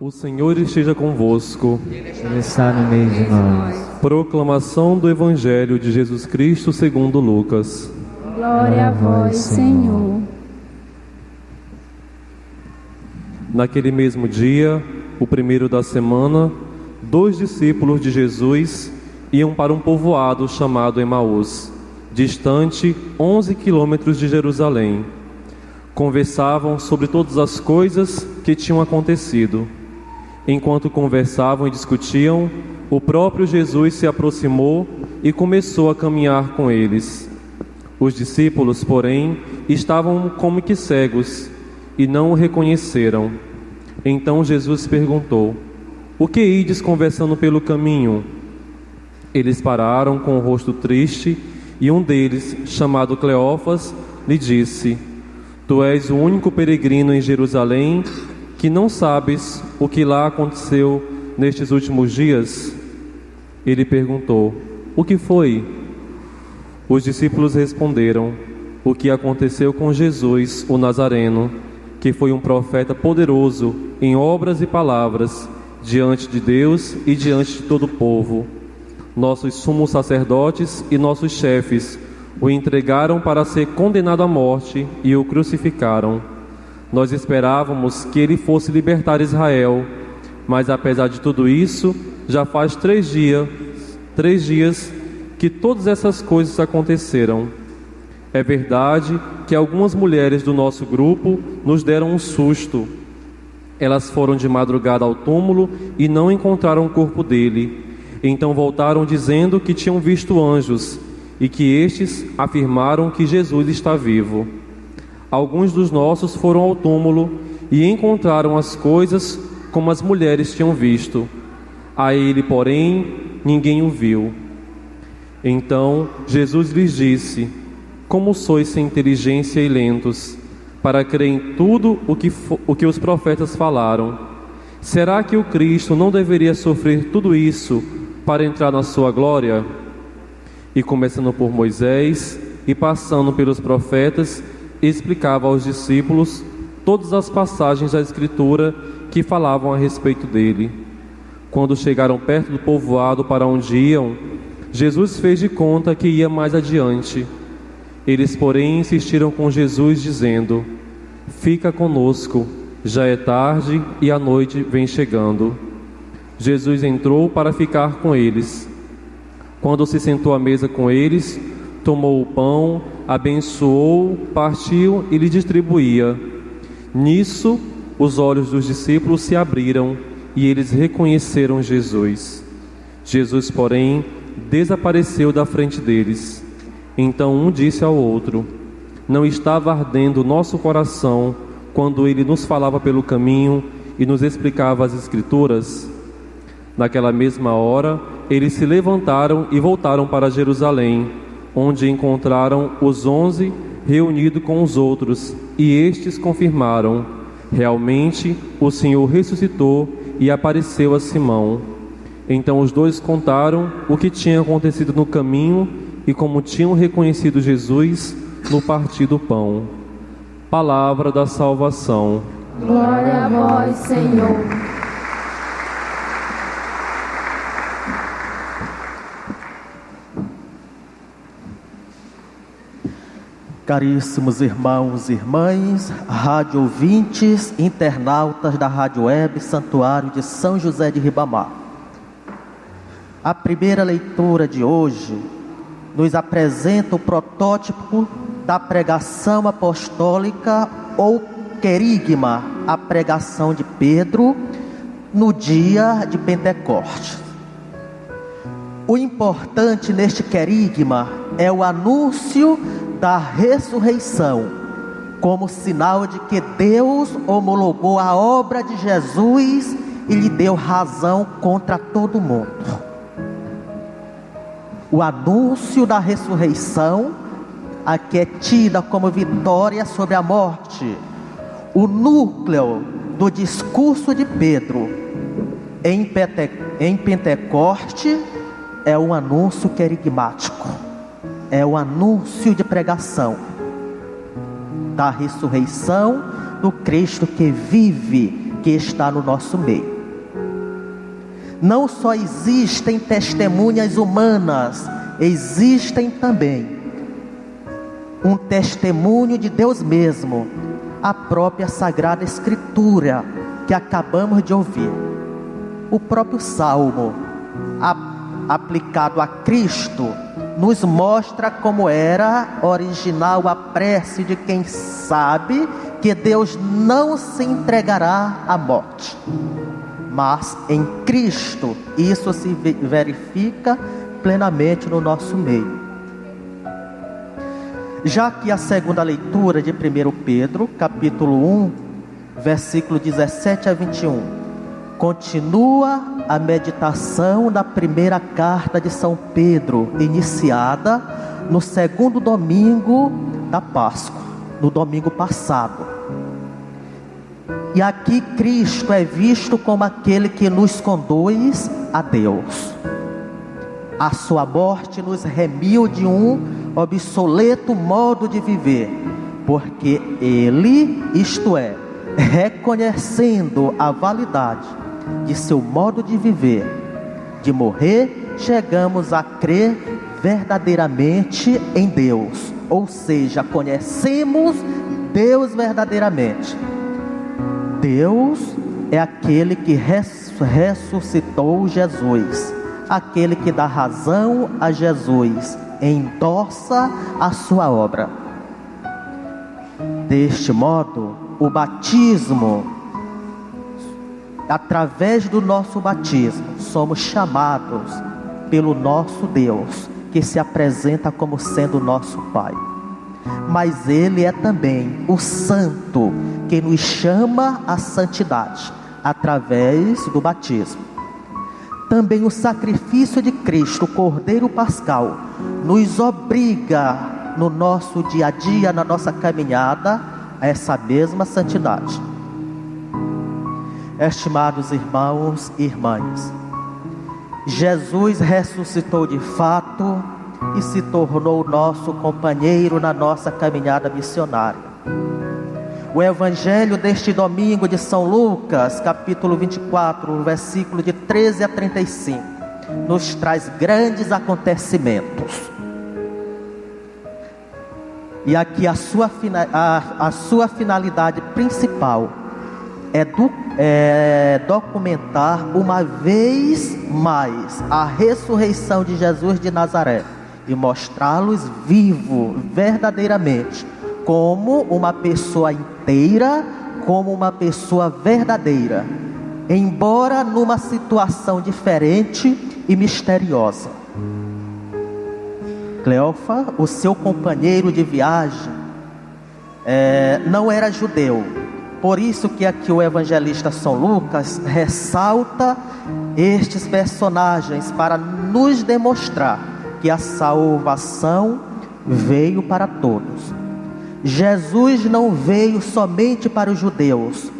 O Senhor esteja convosco. Ele está no meio de nós. Proclamação do Evangelho de Jesus Cristo segundo Lucas. Glória a vós, Senhor. Naquele mesmo dia, o primeiro da semana, 2 discípulos de Jesus iam para um povoado chamado Emaús, distante 11 quilômetros de Jerusalém. Conversavam sobre todas as coisas que tinham acontecido. Enquanto conversavam e discutiam, o próprio Jesus se aproximou e começou a caminhar com eles. Os discípulos, porém, estavam como que cegos e não o reconheceram. Então Jesus perguntou: "O que ides conversando pelo caminho?" Eles pararam com o rosto triste e um deles, chamado Cleófas, lhe disse: "Tu és o único peregrino em Jerusalém que não sabes o que lá aconteceu nestes últimos dias?" Ele perguntou: "O que foi?" Os discípulos responderam: "O que aconteceu com Jesus, o Nazareno, que foi um profeta poderoso em obras e palavras, diante de Deus e diante de todo o povo. Nossos sumos sacerdotes e nossos chefes o entregaram para ser condenado à morte e o crucificaram. Nós esperávamos que ele fosse libertar Israel, mas apesar de tudo isso, já faz 3 dias que todas essas coisas aconteceram. É verdade que algumas mulheres do nosso grupo nos deram um susto. Elas foram de madrugada ao túmulo e não encontraram o corpo dele. Então voltaram dizendo que tinham visto anjos e que estes afirmaram que Jesus está vivo. Alguns dos nossos foram ao túmulo e encontraram as coisas como as mulheres tinham visto. A ele, porém, ninguém o viu." Então Jesus lhes disse: "Como sois sem inteligência e lentos, para crer em tudo o que os profetas falaram? Será que o Cristo não deveria sofrer tudo isso para entrar na sua glória?" E começando por Moisés e passando pelos profetas, explicava aos discípulos todas as passagens da Escritura que falavam a respeito dele. Quando chegaram perto do povoado para onde iam, Jesus fez de conta que ia mais adiante. Eles, porém, insistiram com Jesus, dizendo: "Fica conosco, já é tarde e a noite vem chegando." Jesus entrou para ficar com eles. Quando se sentou à mesa com eles, tomou o pão, abençoou, partiu e lhe distribuía. Nisso, os olhos dos discípulos se abriram e eles reconheceram Jesus. Jesus, porém, desapareceu da frente deles. Então um disse ao outro: "Não estava ardendo o nosso coração quando ele nos falava pelo caminho e nos explicava as Escrituras?" Naquela mesma hora, eles se levantaram e voltaram para Jerusalém, onde encontraram os 11 reunidos com os outros, e estes confirmaram: "Realmente o Senhor ressuscitou e apareceu a Simão." Então os dois contaram o que tinha acontecido no caminho e como tinham reconhecido Jesus no partir do pão. Palavra da salvação. Glória a vós, Senhor. Caríssimos irmãos e irmãs, rádio ouvintes, internautas da Rádio Web Santuário de São José de Ribamar. A primeira leitura de hoje nos apresenta o protótipo da pregação apostólica ou querigma, a pregação de Pedro no dia de Pentecostes. O importante neste querigma é o anúncio da ressurreição, como sinal de que Deus homologou a obra de Jesus e lhe deu razão contra todo mundo. O anúncio da ressurreição, aqui é tida como vitória sobre a morte. O núcleo do discurso de Pedro em Pentecoste é um anúncio querigmático. É o anúncio de pregação da ressurreição do Cristo que vive, que está no nosso meio. não só existem testemunhas humanas, existem também um testemunho de Deus mesmo, a própria Sagrada Escritura que acabamos de ouvir. O próprio Salmo, aplicado a Cristo, nos mostra como era original a prece de quem sabe que Deus não se entregará à morte. Mas em Cristo isso se verifica plenamente no nosso meio. Já que a segunda leitura de 1 Pedro, capítulo 1, versículo 17 a 21, continua a meditação da primeira carta de São Pedro, iniciada no segundo domingo da Páscoa, no domingo passado. E aqui Cristo é visto como aquele que nos conduz a Deus. A sua morte nos remiu de um obsoleto modo de viver, porque Ele, isto é, reconhecendo a validade de seu modo de viver, de morrer, chegamos a crer verdadeiramente em Deus, ou seja, conhecemos Deus verdadeiramente. Deus é aquele que ressuscitou Jesus, aquele que dá razão a Jesus, endossa a sua obra. Deste modo, o batismo, através do nosso batismo, somos chamados pelo nosso Deus, que se apresenta como sendo nosso Pai. Mas Ele é também o Santo, que nos chama à santidade, através do batismo. Também o sacrifício de Cristo, o Cordeiro Pascal, nos obriga no nosso dia a dia, na nossa caminhada, a essa mesma santidade. Estimados irmãos e irmãs, Jesus ressuscitou de fato e se tornou nosso companheiro na nossa caminhada missionária. O evangelho deste domingo de São Lucas, capítulo 24, versículo de 13 a 35, nos traz grandes acontecimentos. E aqui a sua finalidade principal é documentar uma vez mais a ressurreição de Jesus de Nazaré e mostrá-los vivo verdadeiramente, como uma pessoa inteira, como uma pessoa verdadeira, embora numa situação diferente e misteriosa. Cleofa, o seu companheiro de viagem, não era judeu. Por isso que aqui o evangelista São Lucas ressalta estes personagens para nos demonstrar que a salvação veio para todos. Jesus não veio somente para os judeus,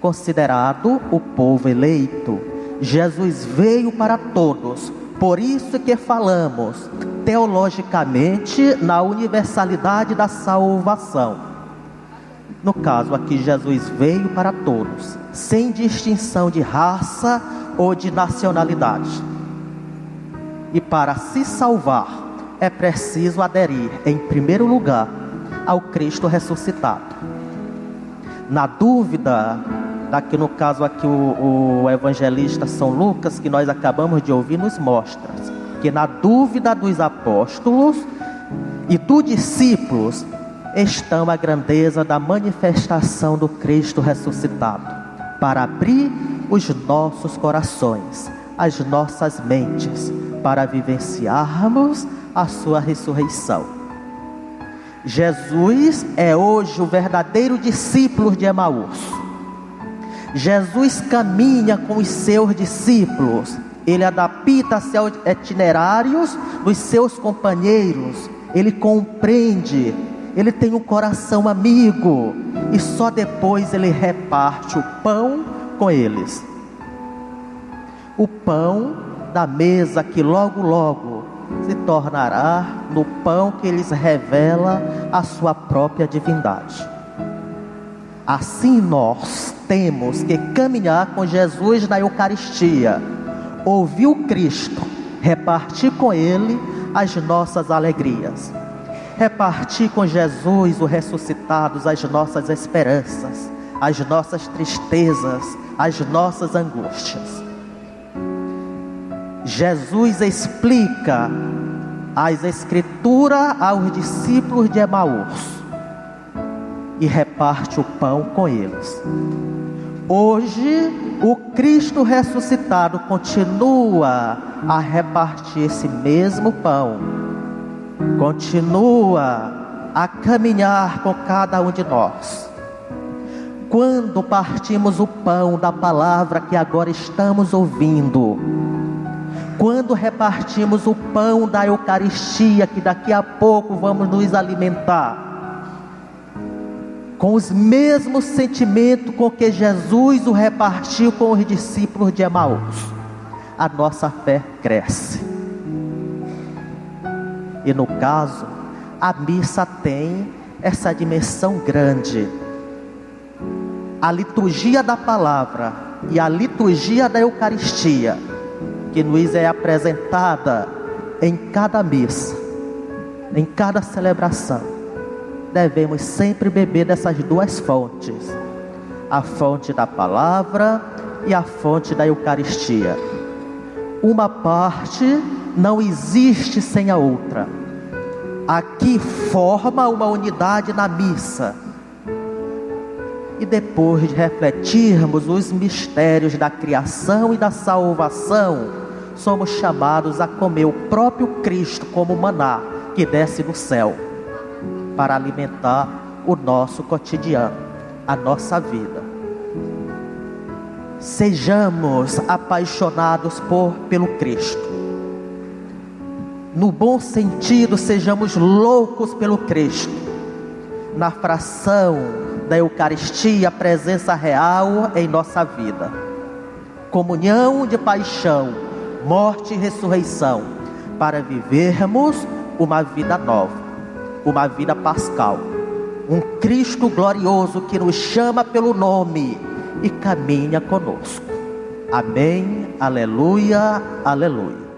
considerado o povo eleito. Jesus veio para todos. Por isso que falamos teologicamente na universalidade da salvação. No caso aqui, Jesus veio para todos, sem distinção de raça ou de nacionalidade. E para se salvar, é preciso aderir, em primeiro lugar, ao Cristo ressuscitado. Na dúvida, daqui no caso aqui o evangelista São Lucas, que nós acabamos de ouvir, nos mostra que na dúvida dos apóstolos e dos discípulos estão a grandeza da manifestação do Cristo ressuscitado, para abrir os nossos corações, as nossas mentes, para vivenciarmos a sua ressurreição. Jesus é hoje o verdadeiro discípulo de Emaús. Jesus caminha com os seus discípulos, ele adapta-se aos itinerários dos seus companheiros, ele compreende, ele tem um coração amigo, e só depois ele reparte o pão com eles. O pão da mesa que logo logo se tornará no pão que lhes revela a sua própria divindade. Assim nós temos que caminhar com Jesus na Eucaristia, ouvir o Cristo, repartir com Ele as nossas alegrias, repartir com Jesus, o ressuscitado, as nossas esperanças, as nossas tristezas, as nossas angústias. Jesus explica as Escrituras aos discípulos de Emaús e reparte o pão com eles. Hoje, o Cristo ressuscitado continua a repartir esse mesmo pão, continua a caminhar com cada um de nós. Quando partimos o pão da palavra que agora estamos ouvindo, quando repartimos o pão da Eucaristia, que daqui a pouco vamos nos alimentar, com os mesmos sentimentos com que Jesus o repartiu com os discípulos de Emaús, a nossa fé cresce. E no caso, a missa tem essa dimensão grande. A liturgia da palavra e a liturgia da Eucaristia, que nos é apresentada em cada missa, em cada celebração, devemos sempre beber dessas duas fontes, a fonte da palavra e a fonte da Eucaristia. Uma parte não existe sem a outra. Aqui forma uma unidade na missa. E depois de refletirmos os mistérios da criação e da salvação, somos chamados a comer o próprio Cristo como maná que desce do céu, para alimentar o nosso cotidiano, a nossa vida. Sejamos apaixonados pelo Cristo. No bom sentido, sejamos loucos pelo Cristo. Na fração da Eucaristia, a presença real em nossa vida. Comunhão de paixão, morte e ressurreição, para vivermos uma vida nova, uma vida pascal. Um Cristo glorioso que nos chama pelo nome e caminha conosco. Amém, aleluia, aleluia.